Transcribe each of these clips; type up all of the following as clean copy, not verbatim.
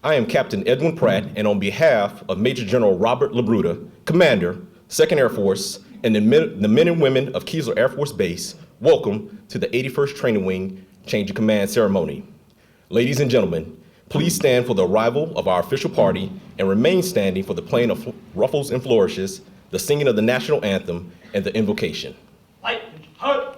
I am Captain Edwin Pratt, and on behalf of Major General Robert Labruta, Commander, 2nd Air Force, and the men and women of Keesler Air Force Base, welcome to the 81st Training Wing Change of Command ceremony. Ladies and gentlemen, please stand for the arrival of our official party and remain standing for the playing of ruffles and flourishes, the singing of the national anthem, and the invocation. Light, hut.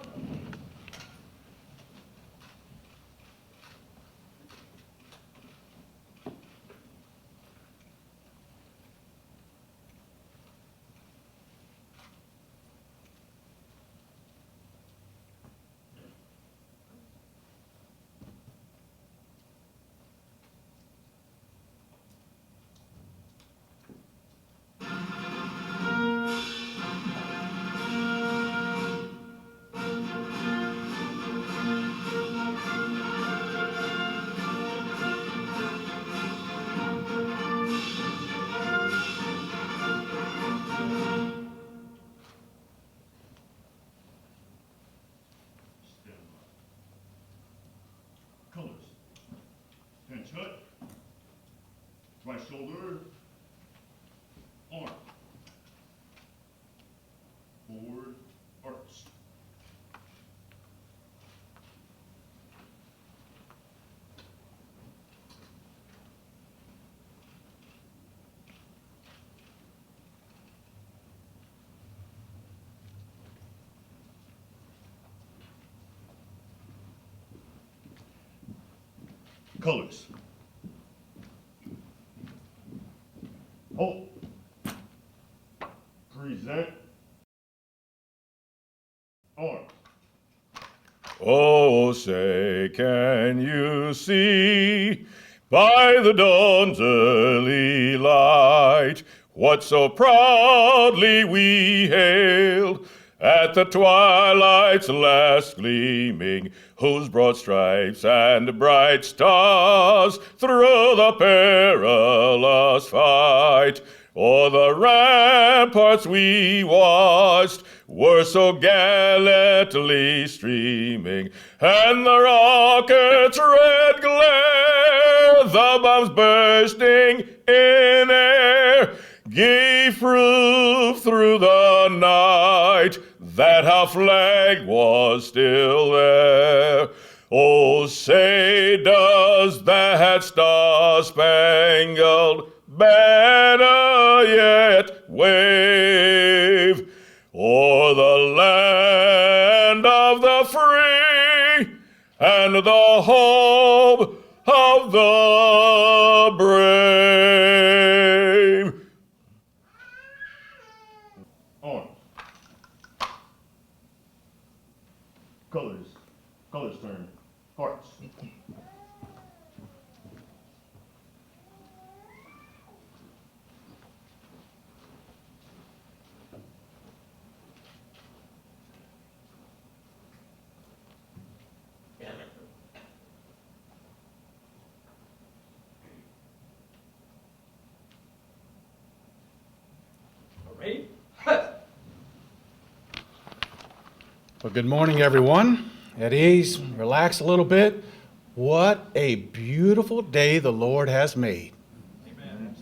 Colors. Pinch hut. Right shoulder. Arm. Forward. Arch. Colors. Hold. Present. Arm. Oh, say, can you see by the dawn's early light what so proudly we hailed at the twilight's last gleaming, whose broad stripes and bright stars through the perilous fight o'er the ramparts we watched were so gallantly streaming, and the rocket's red glare, the bombs bursting in air, gave proof through the night that our flag was still there. Oh, say, does that star-spangled banner yet wave o'er the land of the free and the home of the brave? Arm. Colors. Colors turn. Hearts. Ready? Hut. Well, good morning, everyone. At ease, relax a little bit. What a beautiful day the Lord has made. Amen.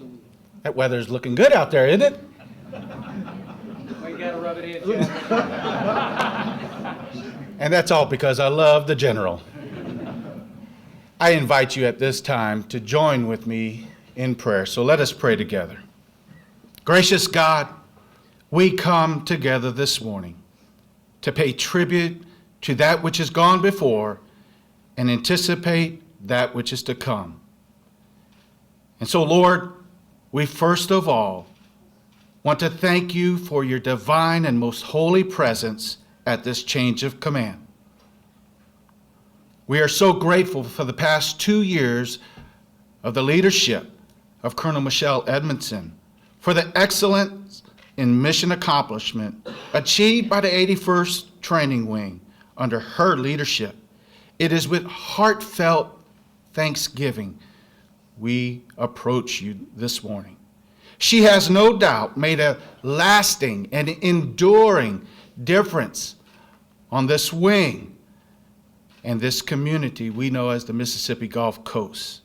That weather's looking good out there, isn't it? Well, you gotta rub it in, Jeff. And that's all because I love the general. I invite you at this time to join with me in prayer. So let us pray together. Gracious God, we come together this morning to pay tribute to that which has gone before and anticipate that which is to come. And so, Lord, we first of all want to thank you for your divine and most holy presence at this change of command. We are so grateful for the past 2 years of the leadership of Colonel Michele Edmondson, for the excellence in mission accomplishment achieved by the 81st Training Wing under her leadership. It is with heartfelt thanksgiving we approach you this morning. She has no doubt made a lasting and enduring difference on this wing and this community we know as the Mississippi Gulf Coast.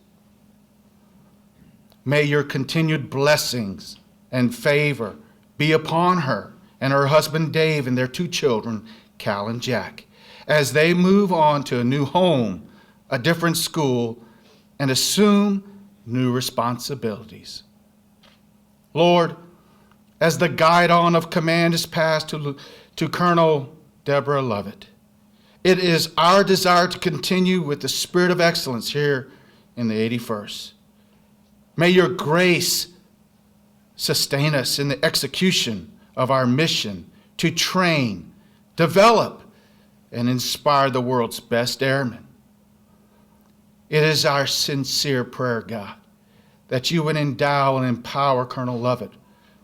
May your continued blessings and favor be upon her and her husband Dave and their 2 children, Cal and Jack, as they move on to a new home, a different school, and assume new responsibilities. Lord, as the guidon of command is passed to Colonel Debra Lovette, it is our desire to continue with the spirit of excellence here in the 81st. May your grace sustain us in the execution of our mission to train, develop, and inspire the world's best airmen. It is our sincere prayer, God, that you would endow and empower Colonel Lovette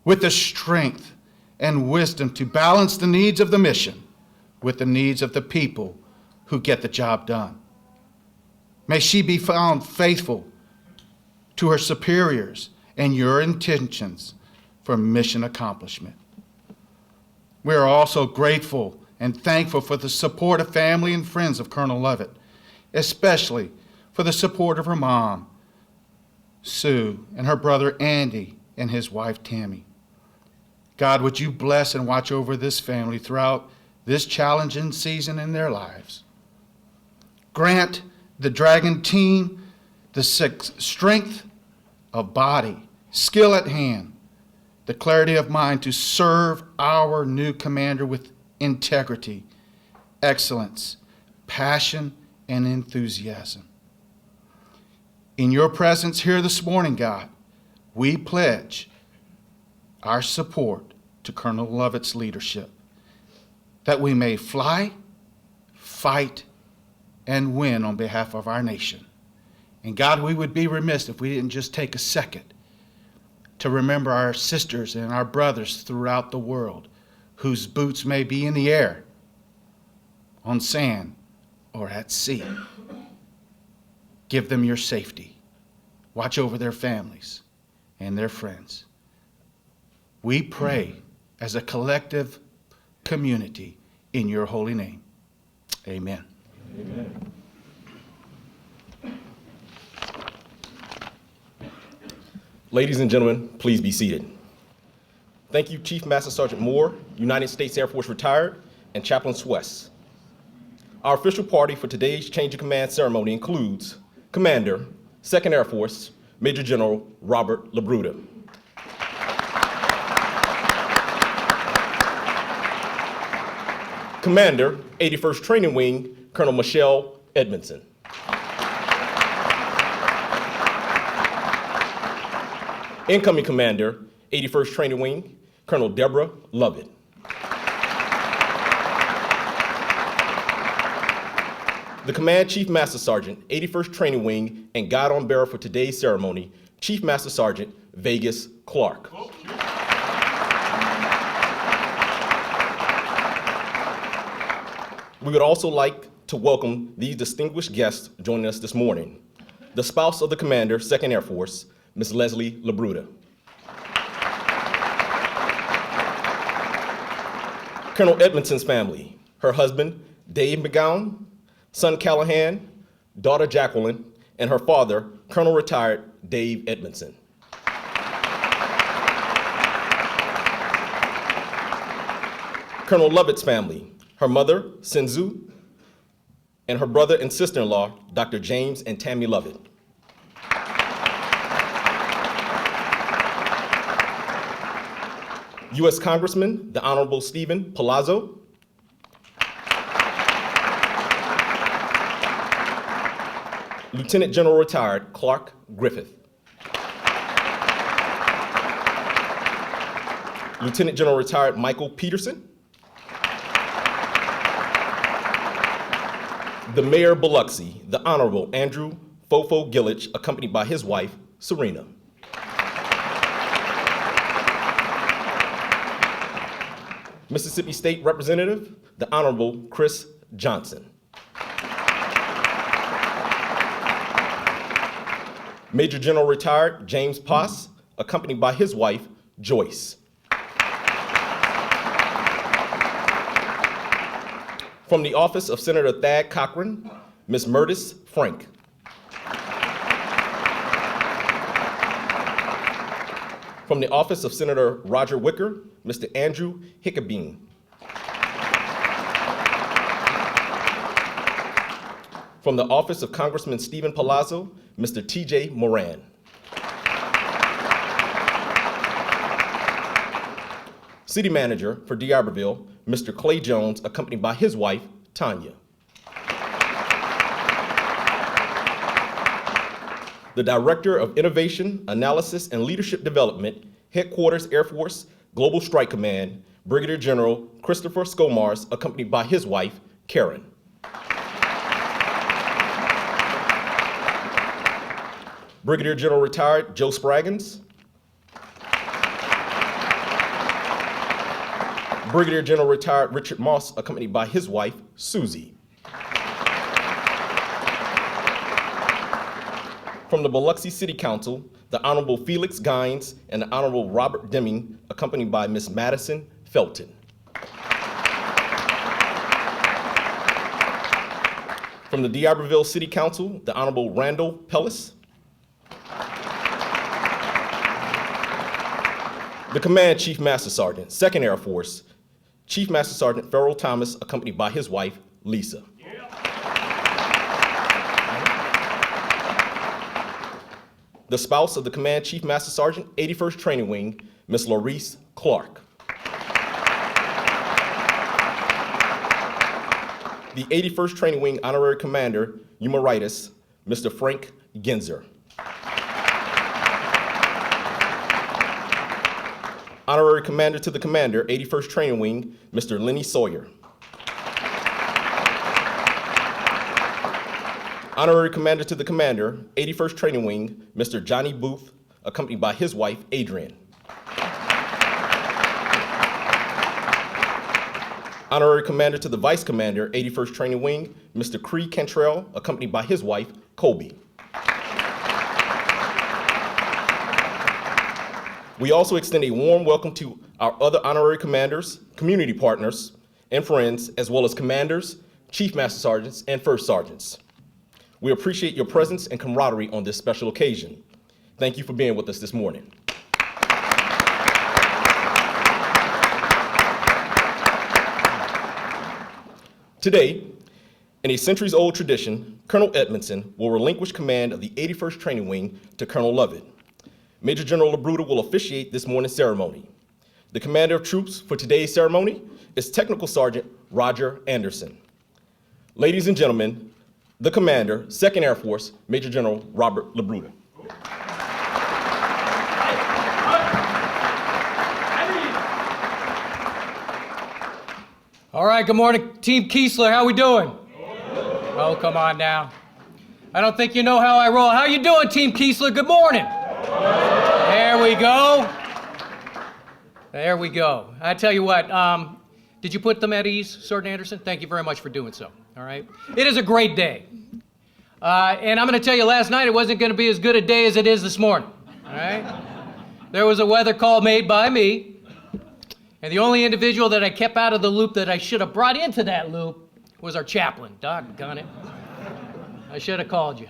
with the strength and wisdom to balance the needs of the mission with the needs of the people who get the job done. May she be found faithful to her superiors and your intentions for mission accomplishment. We are also grateful and thankful for the support of family and friends of Colonel Lovette, especially for the support of her mom, Sue, and her brother Andy and his wife Tammy. God, would you bless and watch over this family throughout this challenging season in their lives. Grant the Dragon team the strength of body, skill at hand, the clarity of mind to serve our new commander with integrity, excellence, passion, and enthusiasm. In your presence here this morning, God, we pledge our support to Colonel Lovette's leadership, that we may fly, fight, and win on behalf of our nation. And God, we would be remiss if we didn't just take a second to remember our sisters and our brothers throughout the world whose boots may be in the air, on sand, or at sea. Give them your safety. Watch over their families and their friends. We pray as a collective community in your holy name. Amen. Amen. Ladies and gentlemen, please be seated. Thank you, Chief Master Sergeant Moore, United States Air Force retired, and Chaplain Swess. Our official party for today's Change of Command ceremony includes Commander, 2nd Air Force, Major General Robert Labruta. Commander, 81st Training Wing, Colonel Michele Edmondson. Incoming Commander, 81st Training Wing, Colonel Debra Lovette. The Command Chief Master Sergeant, 81st Training Wing, and guidon bearer for today's ceremony, Chief Master Sergeant Vegas Clark. We would also like to welcome these distinguished guests joining us this morning. The spouse of the Commander, 2nd Air Force, Ms. Leslie Labruta. Colonel Edmondson's family, her husband, Dave McGowan, son Callahan, daughter Jacqueline, and her father, Colonel retired Dave Edmondson. Colonel Lovette's family, her mother, Sinzu, and her brother and sister-in-law, Dr. James and Tammy Lovette. U.S. Congressman, the Honorable Stephen Palazzo. Lieutenant General retired Clark Griffith. Lieutenant General retired Michael Peterson. The Mayor of Biloxi, the Honorable Andrew Fofo Gillich, accompanied by his wife, Serena. Mississippi State Representative, the Honorable Chris Johnson. Major General retired James Poss, accompanied by his wife, Joyce. From the office of Senator Thad Cochran, Ms. Murtis Frank. From the office of Senator Roger Wicker, Mr. Andrew Hickabine. From the office of Congressman Stephen Palazzo, Mr. T.J. Moran. City Manager for D'Iberville, Mr. Clay Jones, accompanied by his wife, Tanya. The Director of Innovation, Analysis, and Leadership Development, Headquarters Air Force, Global Strike Command, Brigadier General Christopher Scomars, accompanied by his wife, Karen. Brigadier General Retired Joe Spraggins. Brigadier General Retired Richard Moss, accompanied by his wife, Susie. From the Biloxi City Council, the Honorable Felix Gines and the Honorable Robert Deming, accompanied by Ms. Madison Felton. From the D'Iberville City Council, the Honorable Randall Pellis. The Command Chief Master Sergeant, 2nd Air Force, Chief Master Sergeant Farrell Thomas, accompanied by his wife, Lisa. The spouse of the Command Chief Master Sergeant, 81st Training Wing, Ms. Laurice Clark. The 81st Training Wing Honorary Commander, Emeritus, Mr. Frank Genzer. Honorary Commander to the Commander, 81st Training Wing, Mr. Lenny Sawyer. Honorary Commander to the Commander, 81st Training Wing, Mr. Johnny Booth, accompanied by his wife, Adrian. Honorary Commander to the Vice Commander, 81st Training Wing, Mr. Cree Cantrell, accompanied by his wife, Colby. We also extend a warm welcome to our other honorary commanders, community partners, and friends, as well as commanders, chief master sergeants, and first sergeants. We appreciate your presence and camaraderie on this special occasion. Thank you for being with us this morning. Today, in a centuries-old tradition, Colonel Edmondson will relinquish command of the 81st Training Wing to Colonel Lovette. Major General Labruta will officiate this morning's ceremony. The commander of troops for today's ceremony is Technical Sergeant Roger Anderson. Ladies and gentlemen, the commander, 2nd Air Force, Major General Robert Labruta. All right, good morning, Team Keesler. How we doing? Oh, come on now. I don't think you know how I roll. How you doing, Team Keesler? Good morning. There we go. There we go. I tell you what, did you put them at ease, Sergeant Anderson? Thank you very much for doing so, all right? It is a great day. And I'm going to tell you, last night it wasn't going to be as good a day as it is this morning, all right? There was a weather call made by me, and the only individual that I kept out of the loop that I should have brought into that loop was our chaplain. Doggone it. I should have called you.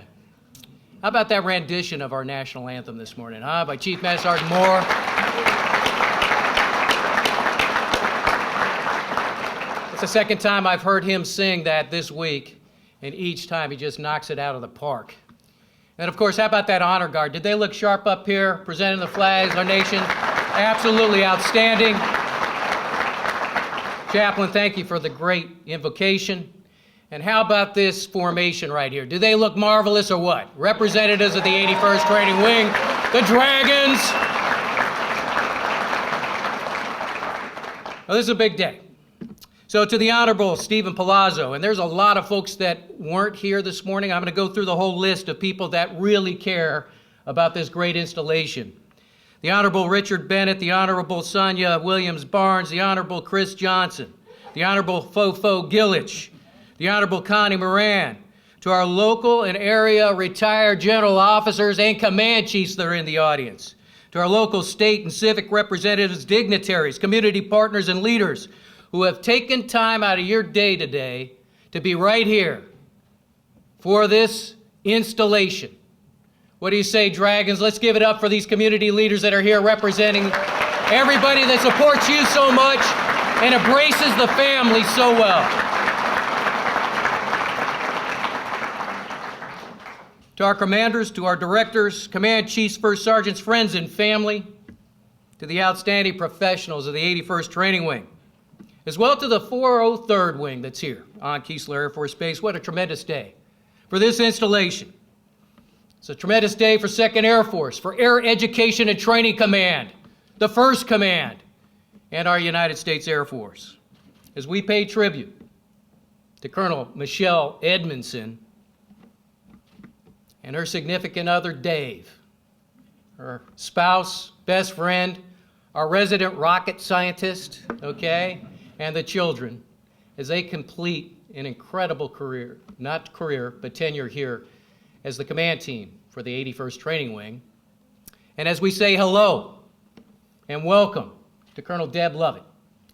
How about that rendition of our national anthem this morning, huh? By Chief Master Sergeant Moore. It's the second time I've heard him sing that this week, and each time he just knocks it out of the park. And of course, how about that honor guard? Did they look sharp up here, presenting the flags, our nation? Absolutely outstanding. Chaplain, thank you for the great invocation. And how about this formation right here? Do they look marvelous or what? Representatives of the 81st Training Wing, the Dragons. Well, this is a big day. So to the Honorable Stephen Palazzo, and there's a lot of folks that weren't here this morning. I'm going to go through the whole list of people that really care about this great installation. The Honorable Richard Bennett, the Honorable Sonia Williams Barnes, the Honorable Chris Johnson, the Honorable Fofo Gillich, the Honorable Connie Moran, to our local and area retired general officers and command chiefs that are in the audience, to our local state and civic representatives, dignitaries, community partners, and leaders who have taken time out of your day today to be right here for this installation. What do you say, Dragons? Let's give it up for these community leaders that are here representing everybody that supports you so much and embraces the family so well. To our commanders, to our directors, command chiefs, first sergeants, friends, and family, to the outstanding professionals of the 81st Training Wing, as well to the 403rd Wing that's here on Keesler Air Force Base. What a tremendous day for this installation. It's a tremendous day for 2nd Air Force, for Air Education and Training Command, the 1st Command, and our United States Air Force, as we pay tribute to Colonel Michele Edmondson and her significant other, Dave, her spouse, best friend, our resident rocket scientist, okay, and the children, as they complete an incredible career, not career, but tenure here as the command team for the 81st Training Wing. And as we say hello and welcome to Colonel Deb Lovette,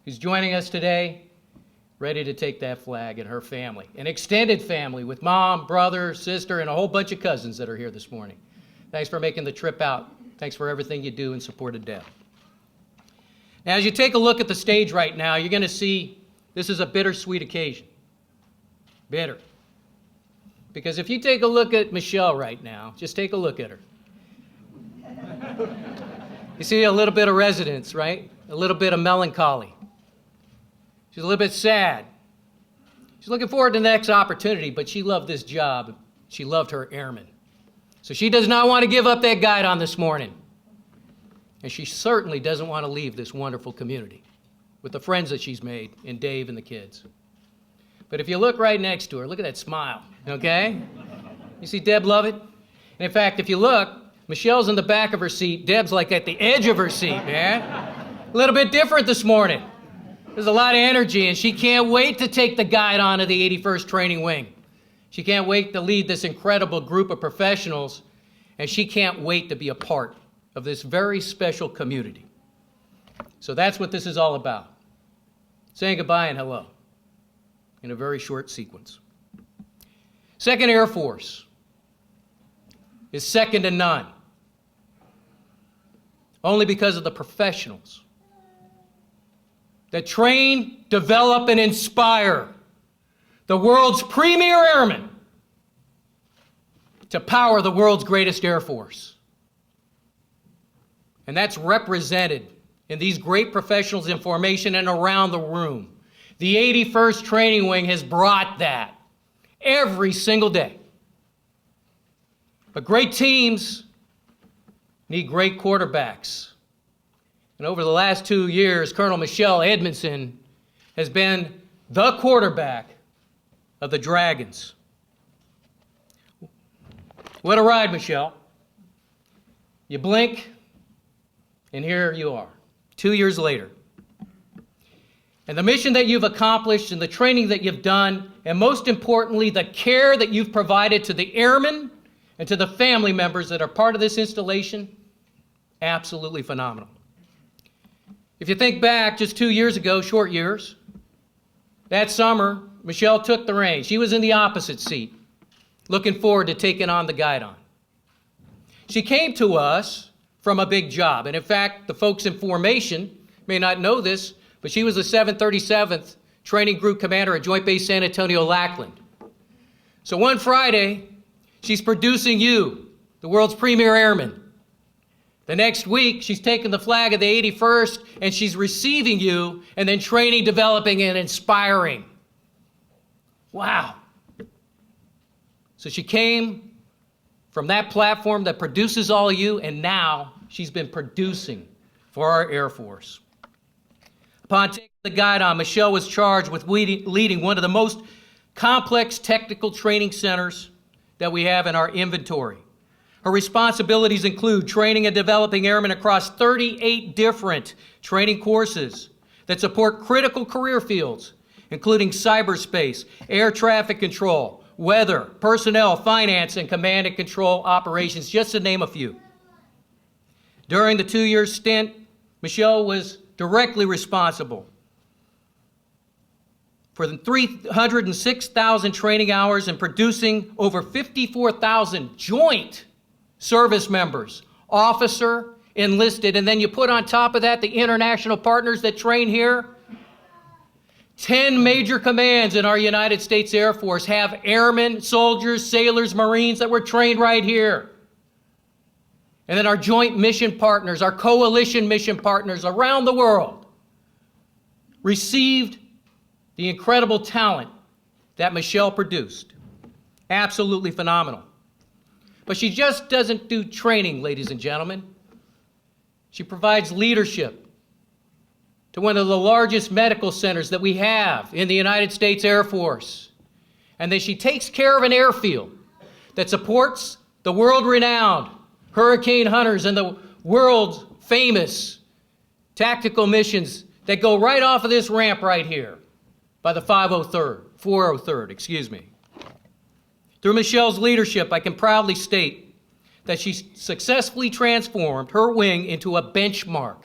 who's joining us today, ready to take that flag, and her family, an extended family with mom, brother, sister, and a whole bunch of cousins that are here this morning. Thanks for making the trip out. Thanks for everything you do in support of Deb. Now, as you take a look at the stage right now, you're going to see this is a bittersweet occasion. Bitter. Because if you take a look at Michele right now, just take a look at her. You see a little bit of resonance, right? A little bit of melancholy. She's a little bit sad. She's looking forward to the next opportunity, but she loved this job. She loved her airmen. So she does not want to give up that guidon this morning. And she certainly doesn't want to leave this wonderful community with the friends that she's made in Dave and the kids. But if you look right next to her, look at that smile, okay? You see Deb Lovette? And in fact, if you look, Michele's in the back of her seat. Deb's like at the edge of her seat, man. A little bit different this morning. There's a lot of energy, and she can't wait to take the guidon of the 81st Training Wing. She can't wait to lead this incredible group of professionals, and she can't wait to be a part of this very special community. So that's what this is all about. Saying goodbye and hello in a very short sequence. 2nd Air Force is second to none, only because of the professionals that train, develop, and inspire the world's premier airmen to power the world's greatest Air Force. And that's represented in these great professionals in formation and around the room. The 81st Training Wing has brought that every single day. But great teams need great quarterbacks. And over the last 2 years, Colonel Michele Edmondson has been the quarterback of the Dragons. What a ride, Michele. You blink, and here you are, 2 years later. And the mission that you've accomplished and the training that you've done, and most importantly, the care that you've provided to the airmen and to the family members that are part of this installation, absolutely phenomenal. If you think back just 2 years ago, short years, that summer, Michele took the reins. She was in the opposite seat, looking forward to taking on the guidon. She came to us from a big job. And in fact, the folks in formation may not know this, but she was the 737th Training Group Commander at Joint Base San Antonio, Lackland. So one Friday, she's producing you, the world's premier airman. The next week, she's taking the flag of the 81st, and she's receiving you, and then training, developing, and inspiring. Wow. So she came from that platform that produces all of you, and now she's been producing for our Air Force. Upon taking the guidon, Michele was charged with leading one of the most complex technical training centers that we have in our inventory. Her responsibilities include training and developing airmen across 38 different training courses that support critical career fields, including cyberspace, air traffic control, weather, personnel, finance, and command and control operations, just to name a few. During the 2-year stint, Michele was directly responsible for the 306,000 training hours and producing over 54,000 joint service members, officer, enlisted, and then you put on top of that the international partners that train here. 10 major commands in our United States Air Force have airmen, soldiers, sailors, Marines that were trained right here. And then our joint mission partners, our coalition mission partners around the world received the incredible talent that Michele produced. Absolutely phenomenal. But she just doesn't do training, ladies and gentlemen. She provides leadership to one of the largest medical centers that we have in the United States Air Force. And then she takes care of an airfield that supports the world-renowned hurricane hunters and the world's famous tactical missions that go right off of this ramp right here by the 403rd, excuse me. Through Michele's leadership, I can proudly state that she successfully transformed her wing into a benchmark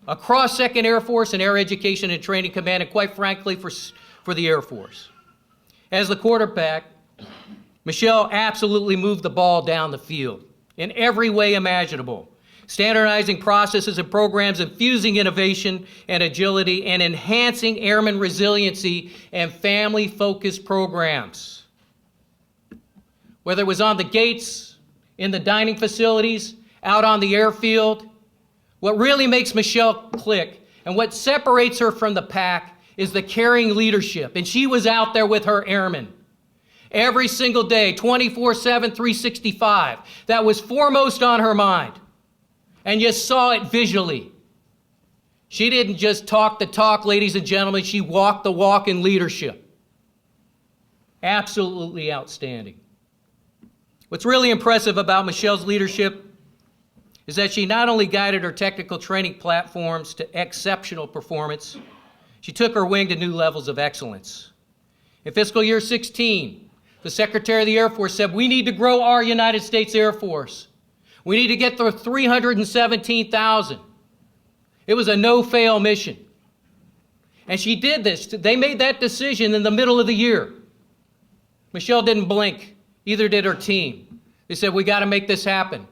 across 2nd Air Force and Air Education and Training Command, and quite frankly, for the Air Force. As the quarterback, Michele absolutely moved the ball down the field in every way imaginable, standardizing processes and programs, infusing innovation and agility, and enhancing airman resiliency and family-focused programs. Whether it was on the gates, in the dining facilities, out on the airfield, what really makes Michele click and what separates her from the pack is the caring leadership. And she was out there with her airmen every single day, 24/7, 365. That was foremost on her mind. And you saw it visually. She didn't just talk the talk, ladies and gentlemen. She walked the walk in leadership. Absolutely outstanding. What's really impressive about Michele's leadership is that she not only guided her technical training platforms to exceptional performance, she took her wing to new levels of excellence. In fiscal year 16, the Secretary of the Air Force said, we need to grow our United States Air Force. We need to get to 317,000. It was a no-fail mission. And she did this. They made that decision in the middle of the year. Michele didn't blink. Either did her team. They said, we got to make this happen.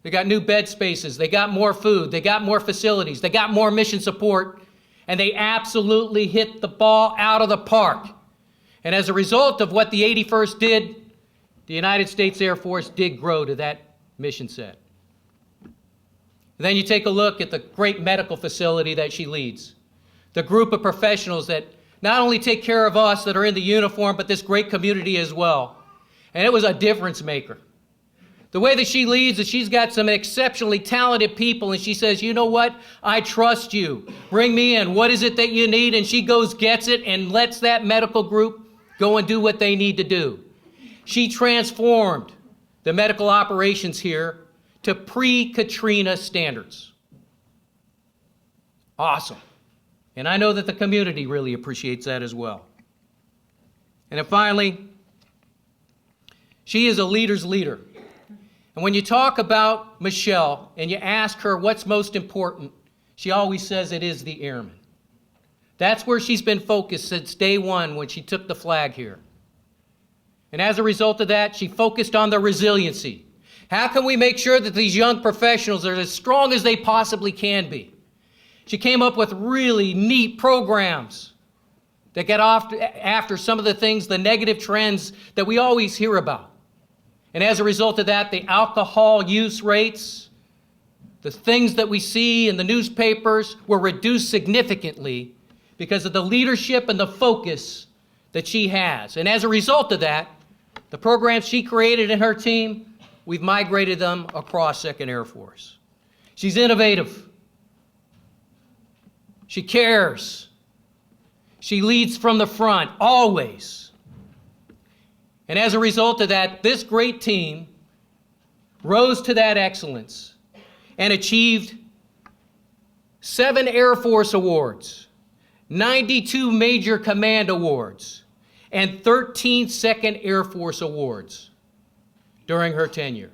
They got new bed spaces. They got more food. They got more facilities. They got more mission support. And they absolutely hit the ball out of the park. And as a result of what the 81st did, the United States Air Force did grow to that mission set. And then you take a look at the great medical facility that she leads. The group of professionals that not only take care of us that are in the uniform, but this great community as well. And it was a difference maker. The way that she leads is she's got some exceptionally talented people, and she says, you know what? I trust you. Bring me in. What is it that you need? And she goes, gets it, and lets that medical group go and do what they need to do. She transformed the medical operations here to pre-Katrina standards. Awesome. And I know that the community really appreciates that as well. And then finally, she is a leader's leader. And when you talk about Michele and you ask her what's most important, she always says it is the airmen. That's where she's been focused since day one when she took the flag here. And as a result of that, she focused on the resiliency. How can we make sure that these young professionals are as strong as they possibly can be? She came up with really neat programs that get after some of the things, the negative trends that we always hear about. And as a result of that, the alcohol use rates, the things that we see in the newspapers were reduced significantly because of the leadership and the focus that she has. And as a result of that, the programs she created in her team, we've migrated them across 2nd Air Force. She's innovative. She cares. She leads from the front, always. And as a result of that, this great team rose to that excellence and achieved 7 Air Force awards, 92 Major Command awards, and 13 2nd Air Force awards during her tenure.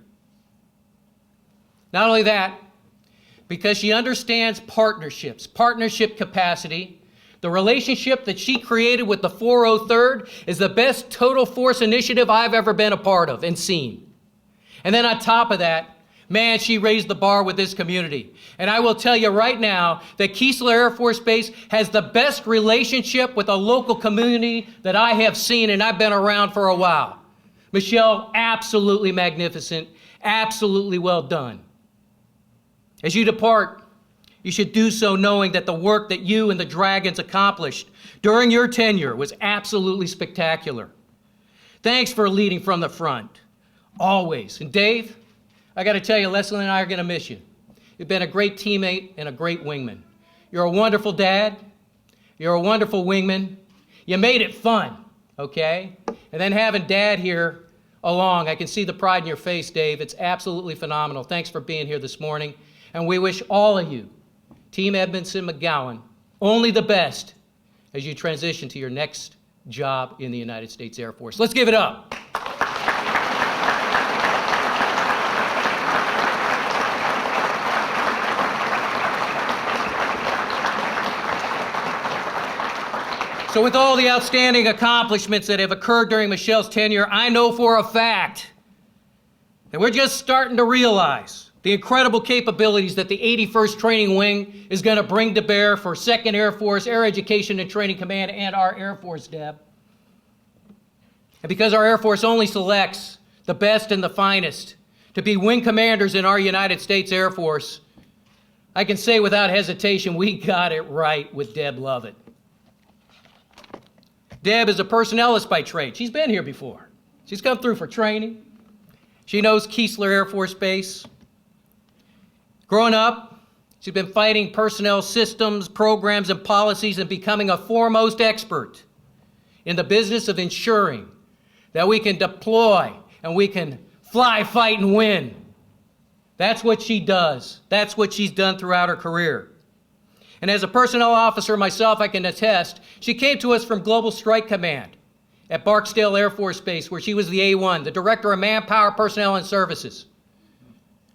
Not only that, because she understands partnerships, partnership capacity. The relationship that she created with the 403rd is the best total force initiative I've ever been a part of and seen. And then on top of that, man, she raised the bar with this community. And I will tell you right now that Keesler Air Force Base has the best relationship with a local community that I have seen, and I've been around for a while. Michele, absolutely magnificent, absolutely well done. As you depart, you should do so knowing that the work that you and the Dragons accomplished during your tenure was absolutely spectacular. Thanks for leading from the front, always. And Dave, I got to tell you, Leslie and I are going to miss you. You've been a great teammate and a great wingman. You're a wonderful dad. You're a wonderful wingman. You made it fun, okay? And then having Dad here along, I can see the pride in your face, Dave. It's absolutely phenomenal. Thanks for being here this morning. And we wish all of you, Team Edmondson McGowan, only the best as you transition to your next job in the United States Air Force. Let's give it up. So with all the outstanding accomplishments that have occurred during Michele's tenure, I know for a fact that we're just starting to realize the incredible capabilities that the 81st Training Wing is going to bring to bear for 2nd Air Force, Air Education and Training Command, and our Air Force, Deb. And because our Air Force only selects the best and the finest to be wing commanders in our United States Air Force, I can say without hesitation, we got it right with Deb Lovette. Deb is a personnelist by trade. She's been here before. She's come through for training. She knows Keesler Air Force Base. Growing up, she's been fighting personnel systems, programs, and policies and becoming a foremost expert in the business of ensuring that we can deploy and we can fly, fight, and win. That's what she does. That's what she's done throughout her career. And as a personnel officer myself, I can attest, she came to us from Global Strike Command at Barksdale Air Force Base, where she was the A1, the Director of Manpower, Personnel, and Services.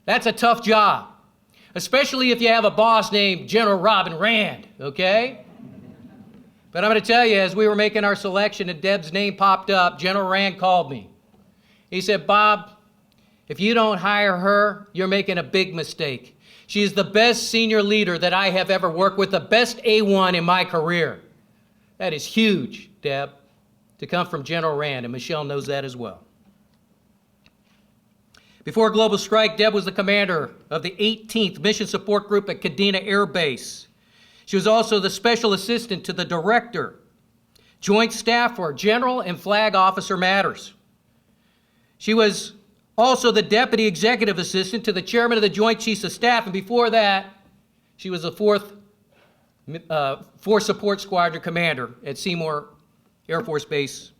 That's a tough job, especially if you have a boss named General Robin Rand, okay? But I'm going to tell you, as we were making our selection and Deb's name popped up, General Rand called me. He said, Bob, if you don't hire her, you're making a big mistake. She is the best senior leader that I have ever worked with, the best A1 in my career. That is huge, Deb, to come from General Rand, and Michele knows that as well. Before Global Strike, Deb was the commander of the 18th Mission Support Group at Kadena Air Base. She was also the special assistant to the director, Joint Staff for General and Flag Officer Matters. She was also the deputy executive assistant to the chairman of the Joint Chiefs of Staff, and before that, she was the 4th Force Support Squadron commander at Seymour Air Force Base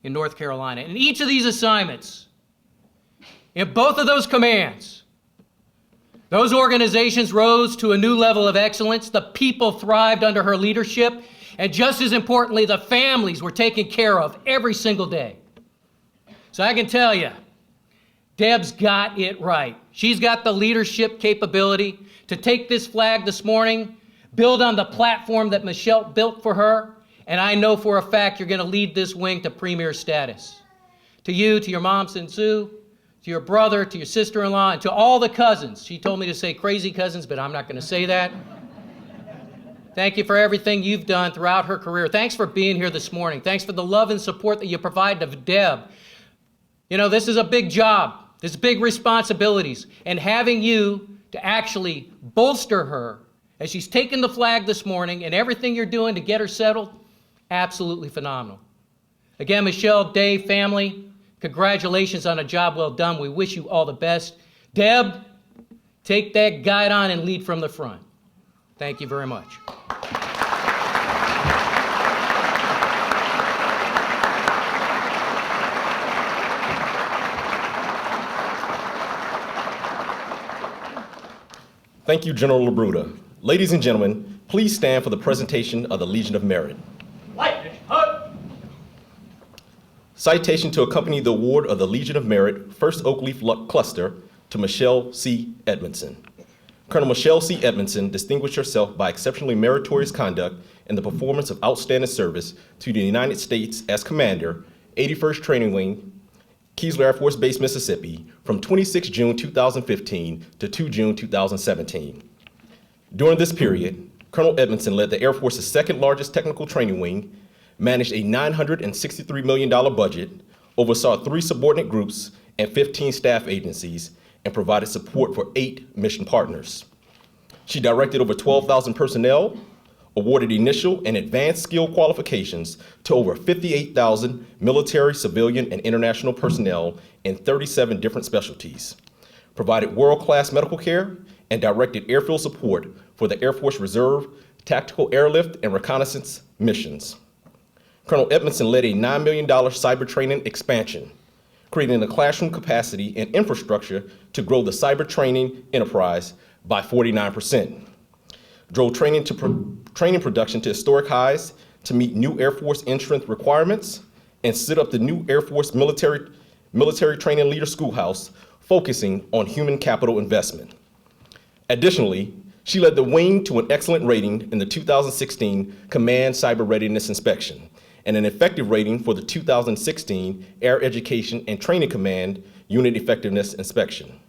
in North Carolina. And each of these assignments, in both of those commands, those organizations rose to a new level of excellence. The people thrived under her leadership, and just as importantly, the families were taken care of every single day. So I can tell you, Deb's got it right. She's got the leadership capability to take this flag this morning, build on the platform that Michele built for her, and I know for a fact you're going to lead this wing to premier status. To you, to your mom, Sue, to your brother, to your sister-in-law, and to all the cousins. She told me to say crazy cousins, but I'm not going to say that. Thank you for everything you've done throughout her career. Thanks for being here this morning. Thanks for the love and support that you provide to Deb. You know, this is a big job. There's big responsibilities, and having you to actually bolster her as she's taken the flag this morning and everything you're doing to get her settled, absolutely phenomenal. Again, Michele, Dave, family, congratulations on a job well done. We wish you all the best. Deb, take that guide on and lead from the front. Thank you very much. Thank you, General Labruta. Ladies and gentlemen, please stand for the presentation of the Legion of Merit. Citation to accompany the award of the Legion of Merit, 1st Oak Leaf Cluster, to Michele C. Edmondson. Colonel Michele C. Edmondson distinguished herself by exceptionally meritorious conduct and the performance of outstanding service to the United States as Commander, 81st Training Wing, Keesler Air Force Base, Mississippi, from 26 June 2015 to 2 June 2017. During this period, Colonel Edmondson led the Air Force's second largest technical training wing, managed a $963 million budget, oversaw 3 subordinate groups and 15 staff agencies, and provided support for 8 mission partners. She directed over 12,000 personnel, awarded initial and advanced skill qualifications to over 58,000 military, civilian, and international personnel in 37 different specialties, provided world-class medical care, and directed airfield support for the Air Force Reserve, tactical airlift, and reconnaissance missions. Colonel Edmondson led a $9 million cyber training expansion, creating a classroom capacity and infrastructure to grow the cyber training enterprise by 49%. Drove training production to historic highs to meet new Air Force in-strength requirements, and stood up the new Air Force Military Training Leader Schoolhouse, focusing on human capital investment. Additionally, she led the wing to an excellent rating in the 2016 Command Cyber Readiness Inspection and an effective rating for the 2016 Air Education and Training Command Unit Effectiveness Inspection.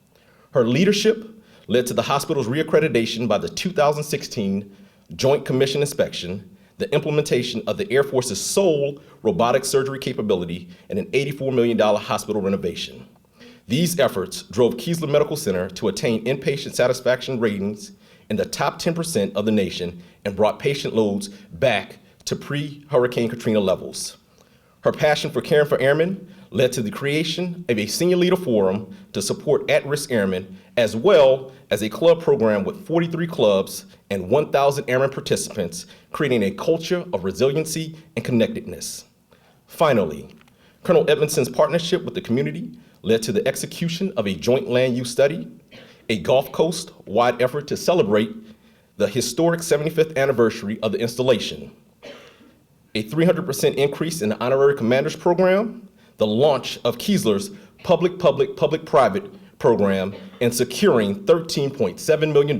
Her leadership led to the hospital's reaccreditation by the 2016 Joint Commission Inspection, the implementation of the Air Force's sole robotic surgery capability, and an $84 million hospital renovation. These efforts drove Keesler Medical Center to attain inpatient satisfaction ratings in the top 10% of the nation and brought patient loads back to pre-Hurricane Katrina levels. Her passion for caring for airmen led to the creation of a senior leader forum to support at-risk airmen, as well as a club program with 43 clubs and 1,000 airmen participants, creating a culture of resiliency and connectedness. Finally, Colonel Edmondson's partnership with the community led to the execution of a joint land use study, a Gulf Coast-wide effort to celebrate the historic 75th anniversary of the installation, a 300% increase in the Honorary Commanders Program, the launch of Keesler's public-private program, and securing $13.7 million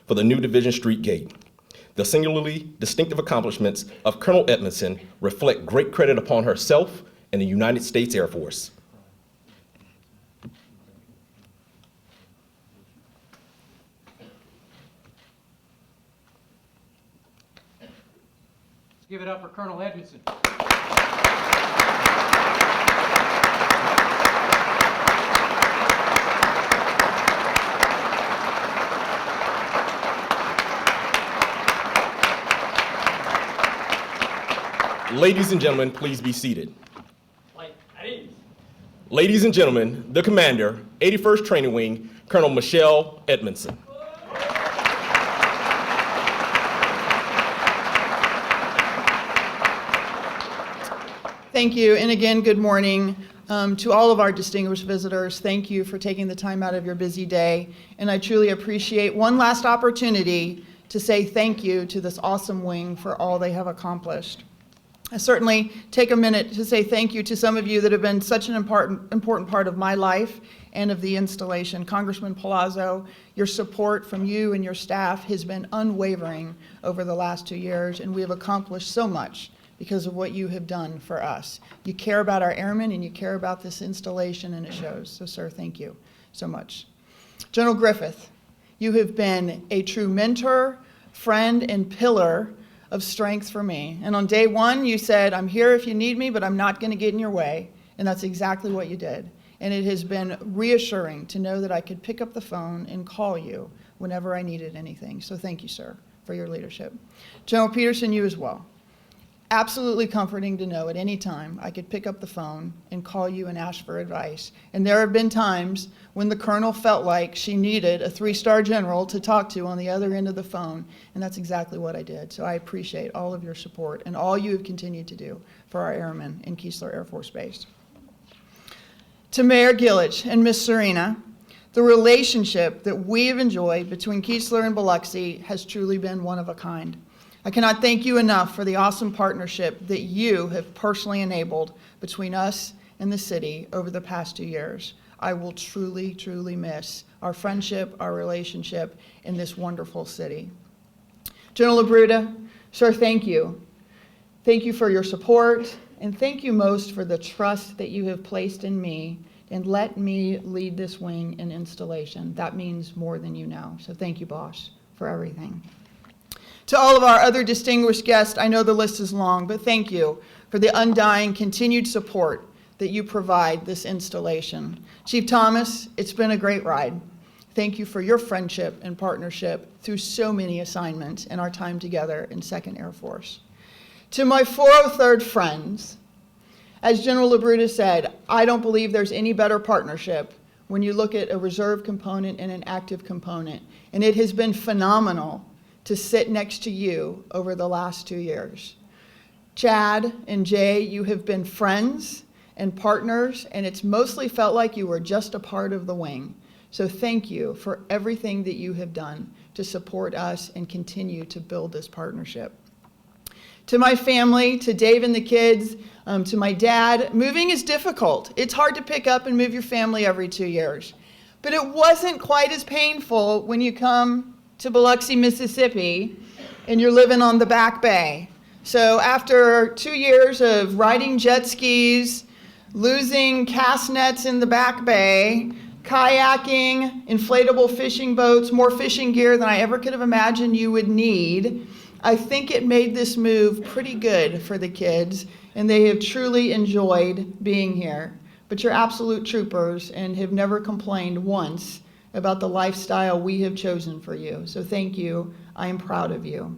for the new Division Street Gate. The singularly distinctive accomplishments of Colonel Edmondson reflect great credit upon herself and the United States Air Force. Give it up for Colonel Edmondson. Ladies and gentlemen, please be seated. Ladies and gentlemen, the Commander, 81st Training Wing, Colonel Michele Edmondson. Thank you, and again, good morning. To all of our distinguished visitors, thank you for taking the time out of your busy day, and I truly appreciate one last opportunity to say thank you to this awesome wing for all they have accomplished. I certainly take a minute to say thank you to some of you that have been such an important part of my life and of the installation. Congressman Palazzo, your support from you and your staff has been unwavering over the last 2 years, and we have accomplished so much because of what you have done for us. You care about our airmen and you care about this installation, and it shows. So, sir, thank you so much. General Griffith, you have been a true mentor, friend, and pillar of strength for me. And on day one, you said, I'm here if you need me, but I'm not going to get in your way. And that's exactly what you did. And it has been reassuring to know that I could pick up the phone and call you whenever I needed anything. So thank you, sir, for your leadership. General Peterson, you as well. Absolutely comforting to know at any time I could pick up the phone and call you and ask for advice. And there have been times when the colonel felt like she needed a 3-star general to talk to on the other end of the phone, and that's exactly what I did. So I appreciate all of your support and all you have continued to do for our airmen in Keesler Air Force Base. To Mayor Gillich and Miss Serena, the relationship that we have enjoyed between Keesler and Biloxi has truly been one of a kind. I cannot thank you enough for the awesome partnership that you have personally enabled between us and the city over the past 2 years. I will truly, truly miss our friendship, our relationship in this wonderful city. General LaBruda, sir, thank you. Thank you for your support. And thank you most for the trust that you have placed in me and let me lead this wing and installation. That means more than you know. So thank you, boss, for everything. To all of our other distinguished guests, I know the list is long, but thank you for the undying continued support that you provide this installation. Chief Thomas, it's been a great ride. Thank you for your friendship and partnership through so many assignments and our time together in 2nd Air Force. To my 403rd friends, as General LaBruta said, I don't believe there's any better partnership when you look at a reserve component and an active component. And it has been phenomenal to sit next to you over the last 2 years. Chad and Jay, you have been friends and partners, and it's mostly felt like you were just a part of the wing. So thank you for everything that you have done to support us and continue to build this partnership. To my family, to Dave and the kids, to my dad, moving is difficult. It's hard to pick up and move your family every 2 years. But it wasn't quite as painful when you come to Biloxi, Mississippi, and you're living on the Back Bay. So after 2 years of riding jet skis, losing cast nets in the Back Bay, kayaking, inflatable fishing boats, more fishing gear than I ever could have imagined you would need, I think it made this move pretty good for the kids, and they have truly enjoyed being here. But you're absolute troopers and have never complained once about the lifestyle we have chosen for you. So thank you. I am proud of you.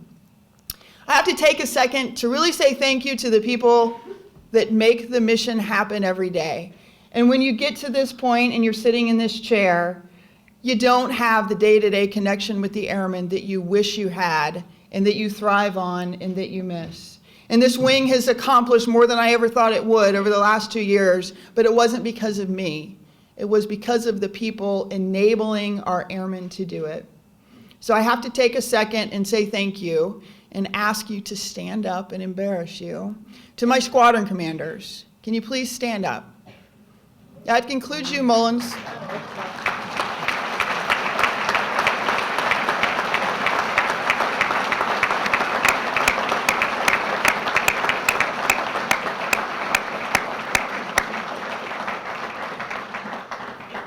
I have to take a second to really say thank you to the people that make the mission happen every day. And when you get to this point and you're sitting in this chair, you don't have the day-to-day connection with the airmen that you wish you had and that you thrive on and that you miss. And this wing has accomplished more than I ever thought it would over the last 2 years, but it wasn't because of me. It was because of the people enabling our airmen to do it. So I have to take a second and say thank you and ask you to stand up and embarrass you. To my squadron commanders, can you please stand up? That concludes you, Mullins.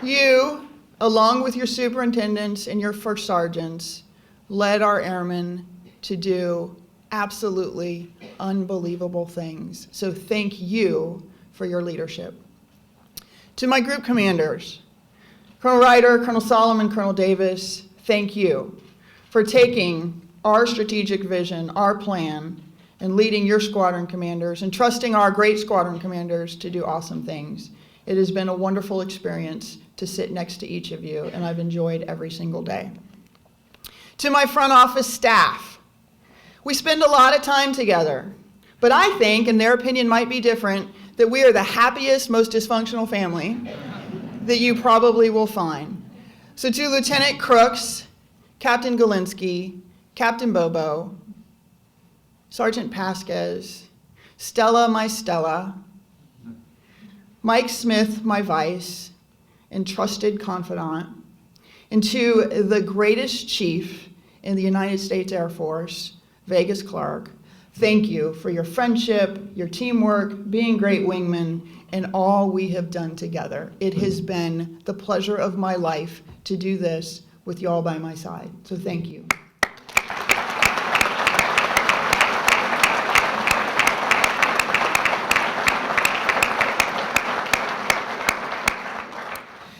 You, along with your superintendents and your first sergeants, led our airmen to do absolutely unbelievable things. So thank you for your leadership. To my group commanders, Colonel Ryder, Colonel Solomon, Colonel Davis, thank you for taking our strategic vision, our plan, and leading your squadron commanders and trusting our great squadron commanders to do awesome things. It has been a wonderful experience to sit next to each of you, and I've enjoyed every single day. To my front office staff, we spend a lot of time together, but I think, and their opinion might be different, that we are the happiest, most dysfunctional family that you probably will find. So to Lieutenant Crooks, Captain Galinsky, Captain Bobo, Sergeant Pasquez, Stella, my Stella, Mike Smith, my vice, and trusted confidant, and to the greatest chief in the United States Air Force, Vegas Clark, thank you for your friendship, your teamwork, being great wingmen, and all we have done together. It has been the pleasure of my life to do this with you all by my side. So thank you.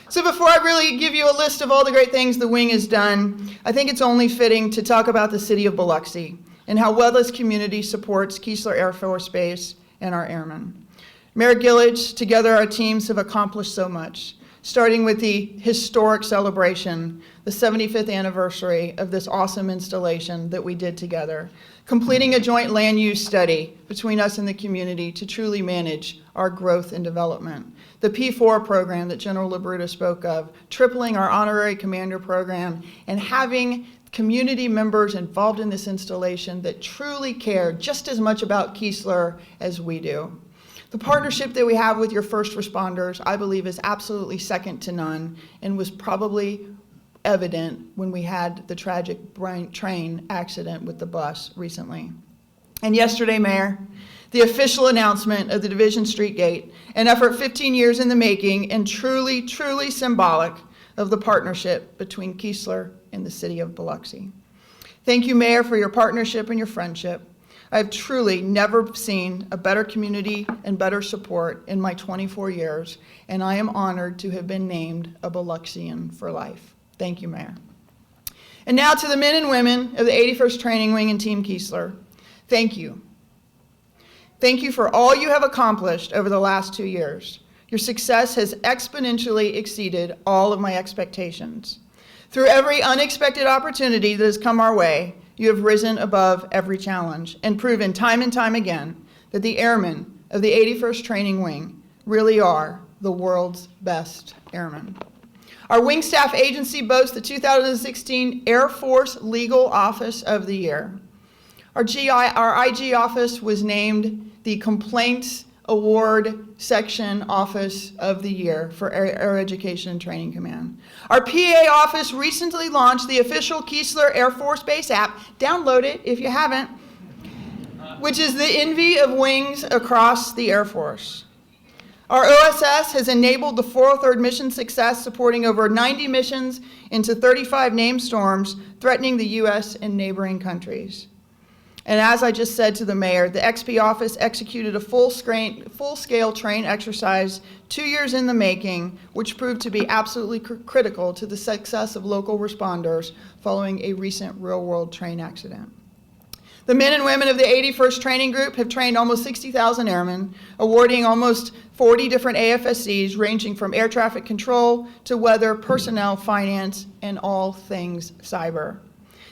So before I really give you a list of all the great things the wing has done, I think it's only fitting to talk about the city of Biloxi and how well this community supports Keesler Air Force Base and our airmen. Mayor Gillage, together our teams have accomplished so much, starting with the historic celebration, the 75th anniversary of this awesome installation that we did together, completing a joint land use study between us and the community to truly manage our growth and development. The P4 program that General LaBruta spoke of, tripling our honorary commander program, and having community members involved in this installation that truly care just as much about Keesler as we do. The partnership that we have with your first responders, I believe, is absolutely second to none and was probably evident when we had the tragic train accident with the bus recently. And yesterday, Mayor, the official announcement of the Division Street Gate, an effort 15 years in the making and truly, truly symbolic of the partnership between Keesler and the city of Biloxi. Thank you, Mayor, for your partnership and your friendship. I've truly never seen a better community and better support in my 24 years, and I am honored to have been named a Biloxian for life. Thank you, Mayor. And now to the men and women of the 81st Training Wing and Team Keesler. Thank you. Thank you for all you have accomplished over the last 2 years. Your success has exponentially exceeded all of my expectations. Through every unexpected opportunity that has come our way, you have risen above every challenge and proven time and time again that the airmen of the 81st Training Wing really are the world's best airmen. Our wing staff agency boasts the 2016 Air Force Legal Office of the Year. Our IG office was named the Complaints Award Section Office of the Year for Air Education and Training Command. Our PA office recently launched the official Keesler Air Force Base app. Download it if you haven't, which is the envy of wings across the Air Force. Our OSS has enabled the 403rd mission success, supporting over 90 missions into 35 named storms threatening the U.S. and neighboring countries. And as I just said to the mayor, the XP office executed a full-scale train exercise 2 years in the making, which proved to be absolutely critical to the success of local responders following a recent real-world train accident. The men and women of the 81st Training Group have trained almost 60,000 airmen, awarding almost 40 different AFSCs, ranging from air traffic control to weather, personnel, finance, and all things cyber.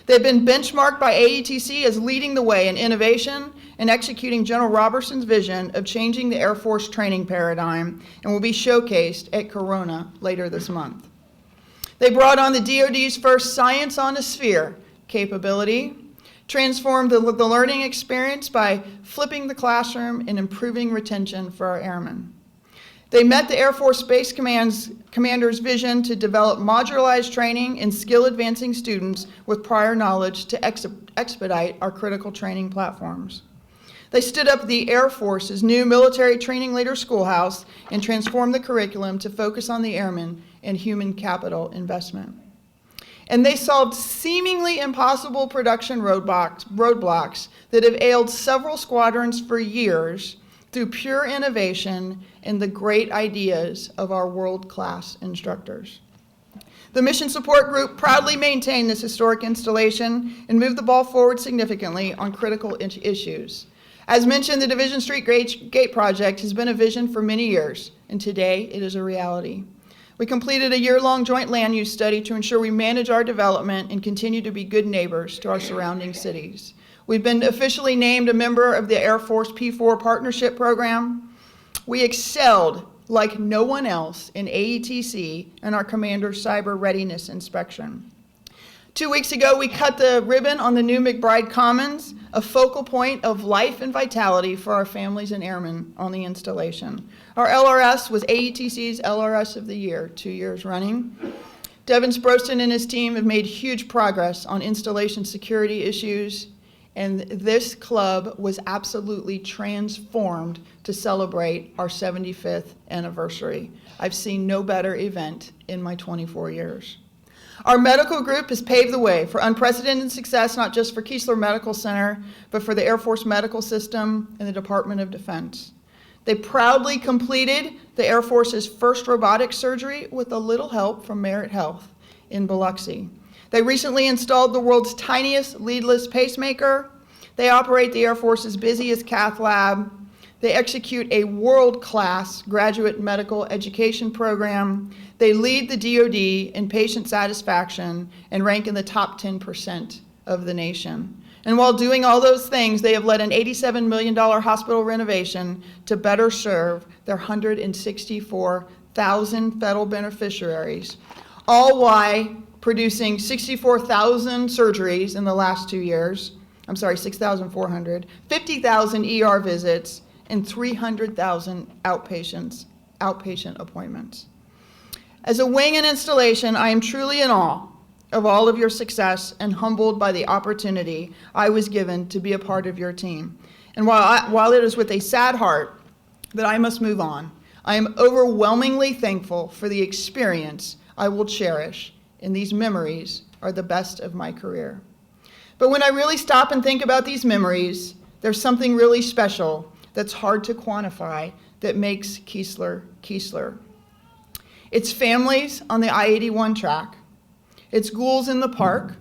They've been benchmarked by AETC as leading the way in innovation and executing General Robertson's vision of changing the Air Force training paradigm, and will be showcased at Corona later this month. They brought on the DoD's first Science on a Sphere capability, transformed the learning experience by flipping the classroom and improving retention for our airmen. They met the Air Force Space Commander's vision to develop modularized training and skill-advancing students with prior knowledge to expedite our critical training platforms. They stood up the Air Force's new military training leader schoolhouse and transformed the curriculum to focus on the airmen and human capital investment. And they solved seemingly impossible production roadblocks that have ailed several squadrons for years through pure innovation and the great ideas of our world-class instructors. The Mission Support Group proudly maintained this historic installation and moved the ball forward significantly on critical issues. As mentioned, the Division Street Gate project has been a vision for many years, and today it is a reality. We completed a year-long joint land use study to ensure we manage our development and continue to be good neighbors to our surrounding cities. We've been officially named a member of the Air Force P4 Partnership Program. We excelled like no one else in AETC and our Commander's Cyber Readiness Inspection. 2 weeks ago, we cut the ribbon on the new McBride Commons, a focal point of life and vitality for our families and airmen on the installation. Our LRS was AETC's LRS of the Year, 2 years running. Devin Sproston and his team have made huge progress on installation security issues, and this club was absolutely transformed to celebrate our 75th anniversary. I've seen no better event in my 24 years. Our medical group has paved the way for unprecedented success, not just for Keesler Medical Center, but for the Air Force Medical System and the Department of Defense. They proudly completed the Air Force's first robotic surgery with a little help from Merit Health in Biloxi. They recently installed the world's tiniest leadless pacemaker. They operate the Air Force's busiest cath lab. They execute a world-class graduate medical education program. They lead the DoD in patient satisfaction and rank in the top 10% of the nation. And while doing all those things, they have led an $87 million hospital renovation to better serve their 164,000 federal beneficiaries, all while producing 64,000 surgeries in the last 2 years. 6,400, 50,000 ER visits, and 300,000 outpatient appointments. As a wing and installation, I am truly in awe of all of your success and humbled by the opportunity I was given to be a part of your team. And while it is with a sad heart that I must move on, I am overwhelmingly thankful for the experience I will cherish, and these memories are the best of my career. But when I really stop and think about these memories, there's something really special that's hard to quantify that makes Keesler Keesler. It's families on the I-81 track. It's ghouls in the park.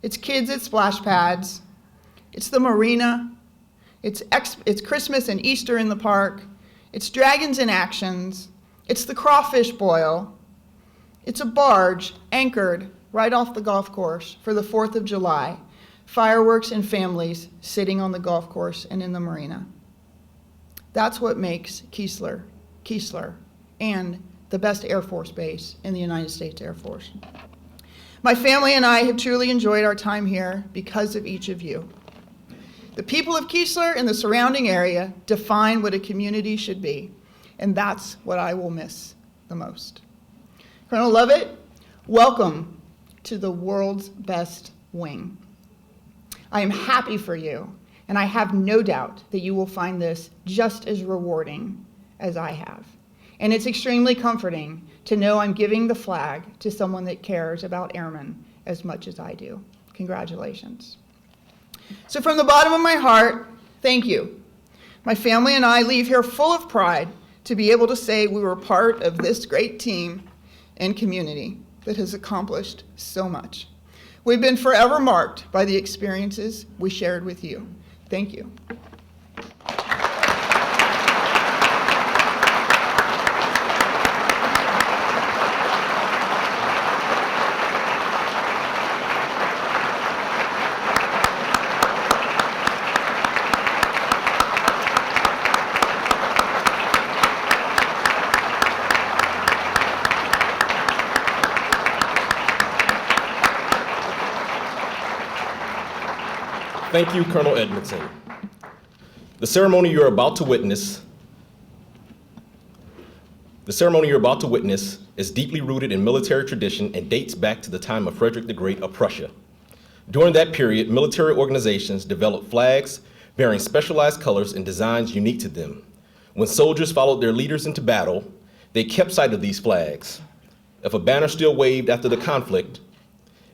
It's kids at splash pads. It's the marina. It's Christmas and Easter in the park. It's dragons in actions. It's the crawfish boil. It's a barge anchored right off the golf course for the 4th of July. Fireworks and families sitting on the golf course and in the marina. That's what makes Keesler Keesler and the best Air Force base in the United States Air Force. My family and I have truly enjoyed our time here because of each of you. The people of Keesler and the surrounding area define what a community should be, and that's what I will miss the most. Colonel Lovette, welcome to the world's best wing. I am happy for you, and I have no doubt that you will find this just as rewarding as I have. And it's extremely comforting to know I'm giving the flag to someone that cares about airmen as much as I do. Congratulations. So from the bottom of my heart, thank you. My family and I leave here full of pride to be able to say we were part of this great team and community that has accomplished so much. We've been forever marked by the experiences we shared with you. Thank you. Thank you, Colonel Edmondson. The ceremony you're about to witness is deeply rooted in military tradition and dates back to the time of Frederick the Great of Prussia. During that period, military organizations developed flags bearing specialized colors and designs unique to them. When soldiers followed their leaders into battle, they kept sight of these flags. If a banner still waved after the conflict,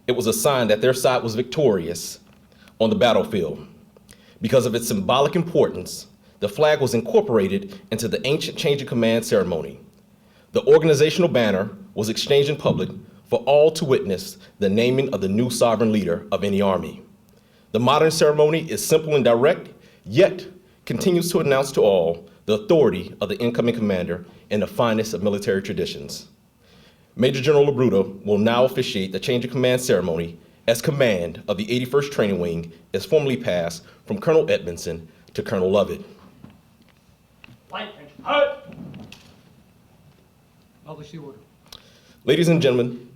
it was a sign that their side was victorious on the battlefield. Because of its symbolic importance, the flag was incorporated into the ancient Change of Command ceremony. The organizational banner was exchanged in public for all to witness the naming of the new sovereign leader of any army. The modern ceremony is simple and direct, yet continues to announce to all the authority of the incoming commander in the finest of military traditions. Major General Labruta will now officiate the Change of Command ceremony as command of the 81st Training Wing is formally passed from Colonel Edmondson to Colonel Lovette. Publish the order. Ladies and gentlemen,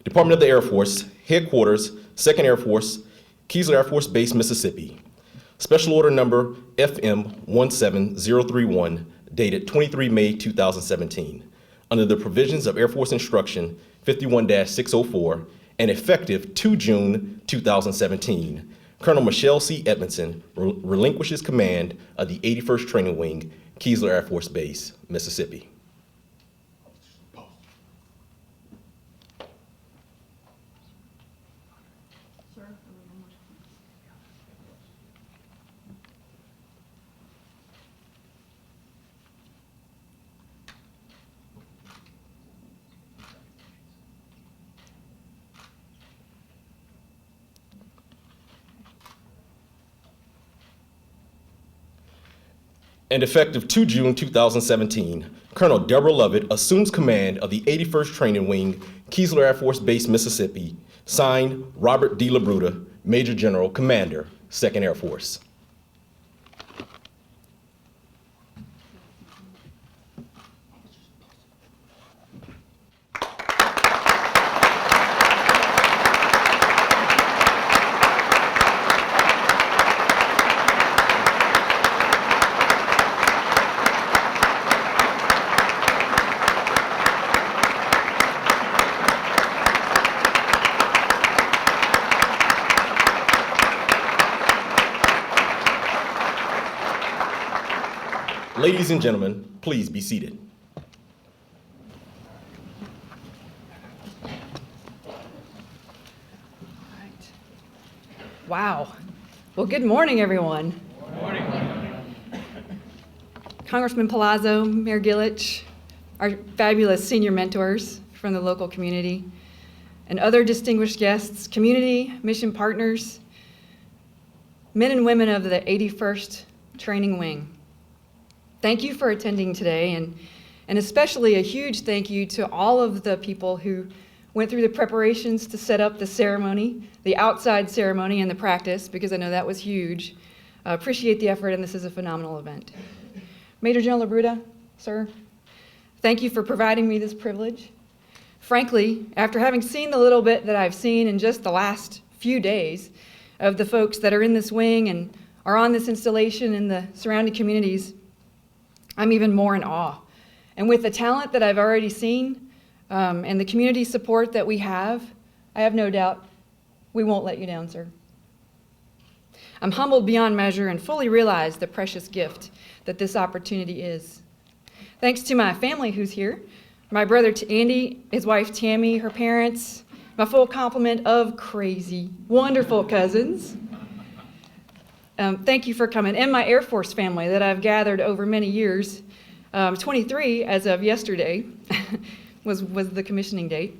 Department of the Air Force, Headquarters, 2nd Air Force, Keesler Air Force Base, Mississippi. Special Order Number FM 17031, dated 23 May 2017. Under the provisions of Air Force Instruction 51-604, and effective 2 June 2017, Colonel Michele C. Edmondson relinquishes command of the 81st Training Wing, Keesler Air Force Base, Mississippi. And effective 2 June 2017, Colonel Debra Lovette assumes command of the 81st Training Wing, Keesler Air Force Base, Mississippi. Signed, Robert D. Labruta, Major General, Commander, 2nd Air Force. Ladies and gentlemen, please be seated. Wow. Well, good morning, everyone. Good morning. Congressman Palazzo, Mayor Gillich, our fabulous senior mentors from the local community, and other distinguished guests, community, mission partners, men and women of the 81st Training Wing. Thank you for attending today, and especially a huge thank you to all of the people who went through the preparations to set up the ceremony, the outside ceremony and the practice, because I know that was huge. Appreciate the effort, and this is a phenomenal event. Major General LaBruda, sir, thank you for providing me this privilege. Frankly, after having seen the little bit that I've seen in just the last few days of the folks that are in this wing and are on this installation in the surrounding communities, I'm even more in awe. And with the talent that I've already seen, and the community support that we have, I have no doubt we won't let you down, sir. I'm humbled beyond measure and fully realize the precious gift that this opportunity is. Thanks to my family who's here, my brother Andy, his wife Tammy, her parents, my full complement of crazy, wonderful cousins. Thank you for coming. And my Air Force family that I've gathered over many years, 23 as of yesterday. was the commissioning date.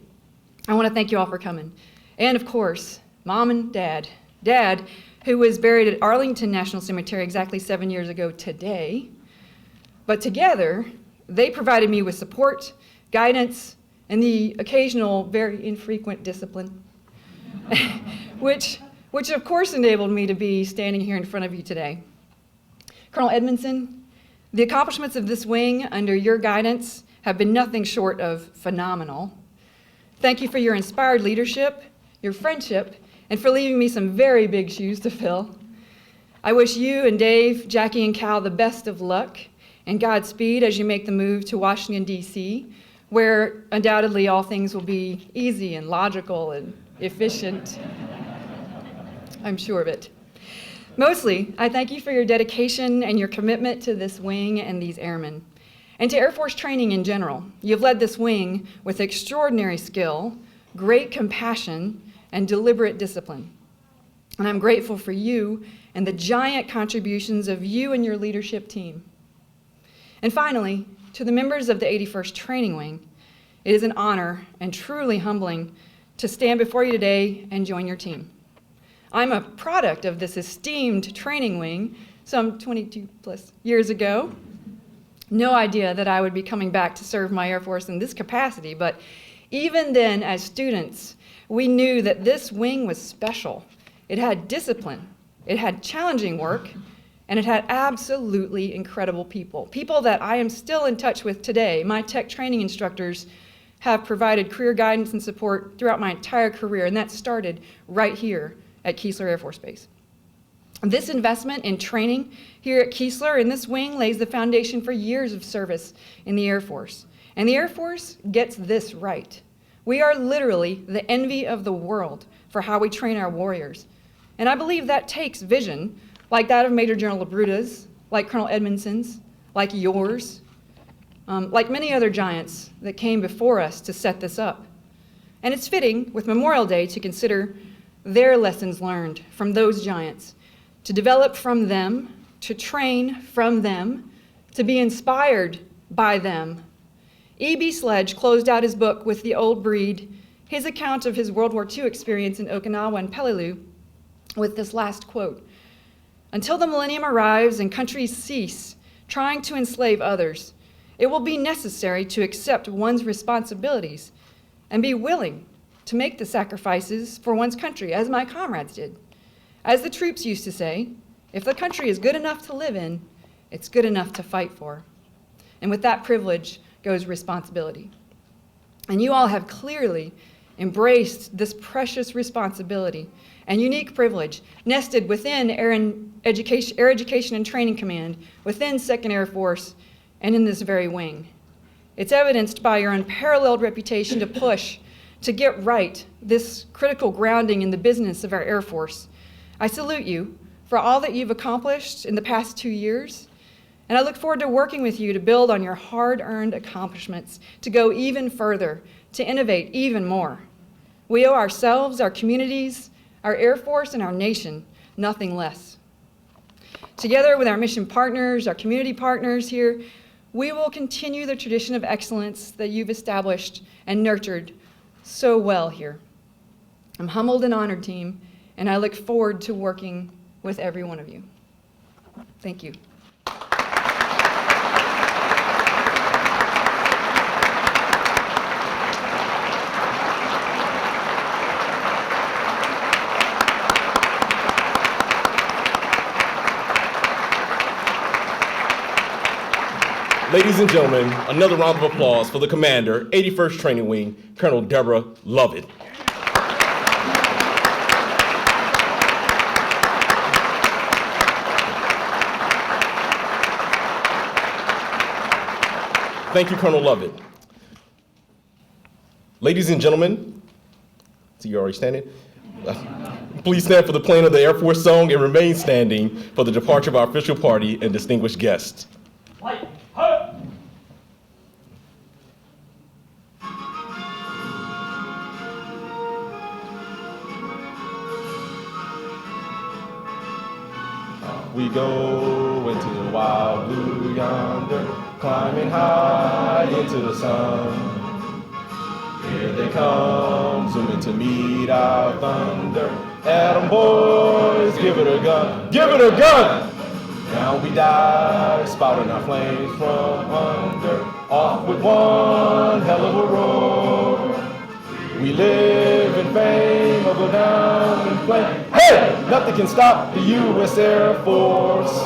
I want to thank you all for coming. And of course, Mom and Dad. Dad, who was buried at Arlington National Cemetery exactly 7 years ago today. But together, they provided me with support, guidance, and the occasional, very infrequent discipline, which of course enabled me to be standing here in front of you today. Colonel Edmondson, the accomplishments of this wing under your guidance have been nothing short of phenomenal. Thank you for your inspired leadership, your friendship, and for leaving me some very big shoes to fill. I wish you and Dave, Jackie, and Cal the best of luck and Godspeed as you make the move to Washington, D.C., where undoubtedly all things will be easy and logical and efficient. I'm sure of it. Mostly, I thank you for your dedication and your commitment to this wing and these airmen. And to Air Force training in general. You've led this wing with extraordinary skill, great compassion, and deliberate discipline. And I'm grateful for you and the giant contributions of you and your leadership team. And finally, to the members of the 81st Training Wing, it is an honor and truly humbling to stand before you today and join your team. I'm a product of this esteemed training wing some 22 plus years ago. No idea that I would be coming back to serve my Air Force in this capacity, but even then, as students, we knew that this wing was special. It had discipline, it had challenging work, and it had absolutely incredible people. People that I am still in touch with today. My tech training instructors have provided career guidance and support throughout my entire career, and that started right here at Keesler Air Force Base. This investment in training here at Keesler in this wing lays the foundation for years of service in the Air Force. And the Air Force gets this right. We are literally the envy of the world for how we train our warriors. And I believe that takes vision, like that of Major General LaBruda's, like Colonel Edmondson's, like yours, like many other giants that came before us to set this up. And it's fitting with Memorial Day to consider their lessons learned from those giants, to develop from them, to train from them, to be inspired by them. E.B. Sledge closed out his book with The Old Breed, his account of his World War II experience in Okinawa and Peleliu, with this last quote: "Until the millennium arrives and countries cease trying to enslave others, it will be necessary to accept one's responsibilities and be willing to make the sacrifices for one's country, as my comrades did. As the troops used to say, if the country is good enough to live in, it's good enough to fight for." And with that privilege goes responsibility. And you all have clearly embraced this precious responsibility and unique privilege nested within Air Education and Training Command, within 2nd Air Force, and in this very wing. It's evidenced by your unparalleled reputation to push, to get right, this critical grounding in the business of our Air Force. I salute you for all that you've accomplished in the past 2 years, And I look forward to working with you to build on your hard-earned accomplishments, to go even further, to innovate even more. We owe ourselves, our communities, our Air Force, and our nation nothing less. Together with our mission partners, our community partners here, we will continue the tradition of excellence that you've established and nurtured so well here. I'm humbled and honored, team, and I look forward to working with every one of you. Thank you. Ladies and gentlemen, another round of applause for the commander, 81st Training Wing, Colonel Debra Lovette. Thank you, Colonel Lovette. Ladies and gentlemen, see you already standing? Please stand for the playing of the Air Force song and remain standing for the departure of our official party and distinguished guests. We go into the wild blue yonder, climbing high into the sun. Here they come, zooming to meet our thunder. Atom boys, give it a gun, give it a gun! Now we dive, spouting our flames from under, off with one hell of a roar. We live in fame or go down in flame. Hey! Nothing can stop the U.S. Air Force.